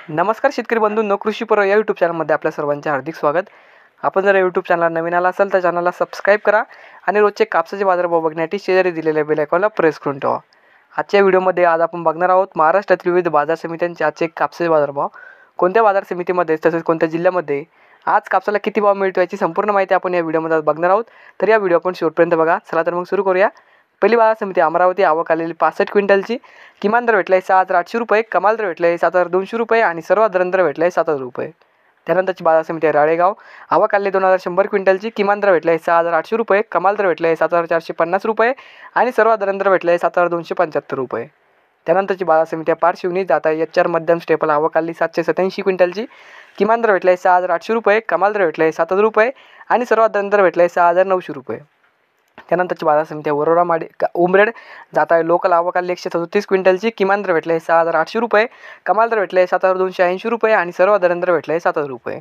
नमस्कार शेतकरी बंधूंनो, कृषीपर्व या यूट्यूब चॅनलमध्ये आपल्या सर्वांचे हार्दिक स्वागत. आपण जर यूट्यूब चॅनलला नवीन आला असाल तर चॅनलला सबस्क्राईब करा आणि रोजचे कापसाचे बाजारभाव बघण्यासाठी शेजारी दिलेल्या बेल आयकॉनला प्रेस करून ठेवा. आजच्या व्हिडिओमध्ये आज आपण बघणार आहोत महाराष्ट्रातील विविध बाजार समित्यांचे आजचे कापसाचे बाजारभाव, कोणत्या बाजार समितीमध्ये तसेच कोणत्या जिल्ह्यामध्ये आज कापसाला किती भाव मिळतो याची संपूर्ण माहिती आपण या व्हिडिओमध्ये बघणार आहोत. तर या व्हिडिओ आपण शेवटपर्यंत बघा. चला तर मग सुरू करूया. पहिली बाजार समिती अमरावती. आवक आलेली 65 क्विंटलची. किमान दर भेटला आहे 6,800 रुपये, कमाल दर भेटला आहे 7,200 रुपये आणि सर्वात दर भेटला आहे 7,000 रुपये. त्यानंतरची बाजार समिती आहे राळेगाव. आवक आलेली 2,100 क्विंटलची. किमान दर भेटला आहे 6,800 रुपये, कमाल दर भेटला आहे 7,450 रुपये आणि सर्वात दर भेटला आहे 7,275 रुपये. त्यानंतरची बाजार समिती आहे पारशिवनी. जाता HR मध्यम स्टेपल. आवक आलेली 787 क्विंटलची. किमान दर भेटला आहे 6,800 रुपये, कमाल दर भेटला आहे 7,000 रुपये आणि सर्वात दर भेटला आहे 6,900 रुपये. त्यानंतरची बाजार समिती आहे वरोरा माडी उमरेड. जात आहे लोकल. आवक आलेली 137 क्विंटलची. किमान दर भेटला आहे 6,800 रुपये, कमाल दर भेटला आहे 7,280 रुपये आणि सर्वात दर भेटला आहे 7,000 रुपये.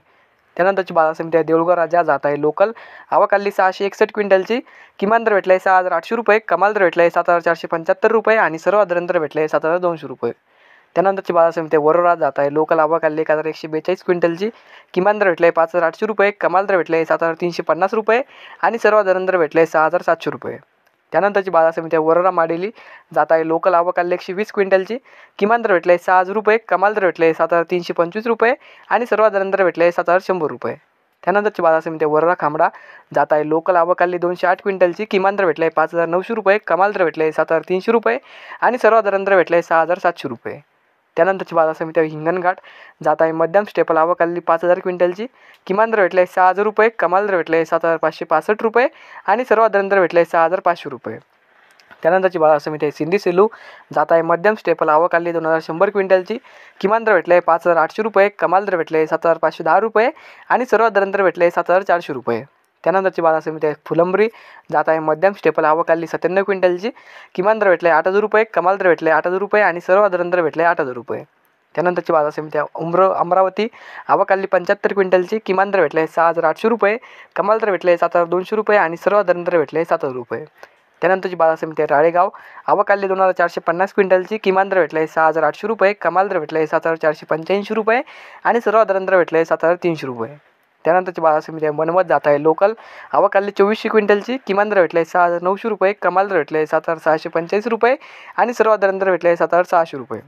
त्यानंतरची बाजार समिती आहे देऊळगाव राजा. जात आहे लोकल. आवक आलेली 661 क्विंटलची. किमान दर भेटला आहे 6,800 रुपये, कमाल दर भेटला आहे 7,475 रुपये आणि सर्वात दर भेटला आहे 7,200 रुपये. त्यानंतरची बाजार समिती आहे वरोरा. जात आहे लोकल. आवक आलेली 1,142 क्विंटलची. किमान दर भेटला आहे 5,800 रुपये, कमाल दर भेटला आहे 7,350 रुपये आणि सर्वात दर भेटला आहे 6,700 रुपये. त्यानंतरची बाजार समिती आहे वरोरा माडेली. जात आहे लोकल. आवक आलेली 120 क्विंटलची. किमान दर भेटला आहे 6,000 रुपये, कमाल दर भेटला आहे 7,325 रुपये आणि सर्वात दर भेटला आहे 7,100 रुपये. त्यानंतरची बाजार समिती आहे वरोरा खामडा. जात आहे लोकल. आवक आलेली 208 क्विंटलची. किमान दर भेटला आहे 5,900 रुपये, कमाल दर भेटला आहे 7,300 रुपये आणि सर्वात दर भेटला आहे 6,700 रुपये. त्यानंतरची बाजार समिती आहे हिंगणघाट. जात आहे मध्यम स्टेपल. आवक आलेली 5,000 क्विंटलची. किमान दर भेटला आहे 6,000 रुपये, कमाल दर भेटला आहे 7,565 रुपये आणि सर्वात दर भेटला आहे 6,500 रुपये. त्यानंतरची बाजार समिती आहे सिंधी सेलू. जात आहे मध्यम स्टेपल. आवक आलेली 2,100 क्विंटलची. किमान दर भेटला आहे 5,800 रुपये, कमाल दर भेटला आहे 7,510 रुपये आणि सर्वात दर भेटला आहे 7,400 रुपये. त्यानंतरची बाजार समिती आहे फुलंब्री. जात आहे मध्यम स्टेपल. आवक आलेली 97 क्विंटलची. किमान दर भेटला आहे 8,000 रुपये, कमाल दर भेटला आहे 8,000 रुपये आणि सर्वात दर भेटला आहे 8,000 रुपये. त्यानंतरची बाजार समिती आहे अमरावती. आवक आलेली 75 क्विंटलची. किमान दर भेटला आहे 6,800 रुपये, कमाल दर भेटला आहे 7,200 रुपये आणि सर्वात दर भेटला आहे 7,000 रुपये. त्यानंतरची बाजार समिती आहे राळेगाव. आवक आलेली 2,450 क्विंटलची. किमान दर भेटला आहे 6,800 रुपये, कमाल दर भेटला आहे 7,485 रुपये आणि सर्वात दर भेटला आहे 7,300 रुपये. त्यानंतरची बाजार समिती आहे मनमत. जात आहे लोकल. आवक आलेली 2400 क्विंटलची. किमान दर भेटला आहे 6,900 रुपये, कमाल दर भेटला आहे 7,645 रुपये आणि सर्वात दर भेटला आहे 7,600 रुपये.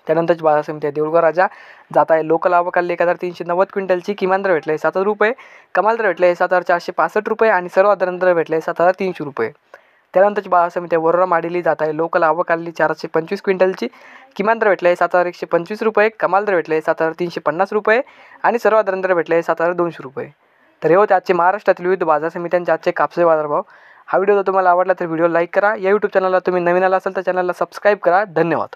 त्यानंतरची बाजार समिती आहे देऊळगाव राजा. जात आहे लोकल. आवक आलेली 1,390 क्विंटलची. किमान दर भेटला आहे 7,000 रुपये, कमाल दर भेटला आहे 7,465 रुपये आणि सर्वात दर भेटला आहे 7,300 रुपये. त्यानंतरची बाजार समिती आहे वरोरा माडेली. जात आहे लोकल. आवक आलेली 425 क्विंटलची. किमान दर भेटला आहे 7,125 रुपये, कमाल दर भेटला आहे 7,350 रुपये आणि सर्वात दर भेटला आहे 7,200 रुपये. तर हे होते आजचे महाराष्ट्रातील विविध बाजार समित्यांचे आजचे कापसाचे बाजारभाव. हा व्हिडिओ जर तुम्हाला आवडला तर व्हिडिओ लाईक करा. या यूट्यूब चॅनलला तुम्ही नवीन आला असाल तर चॅनलला सबस्क्राईब करा. धन्यवाद.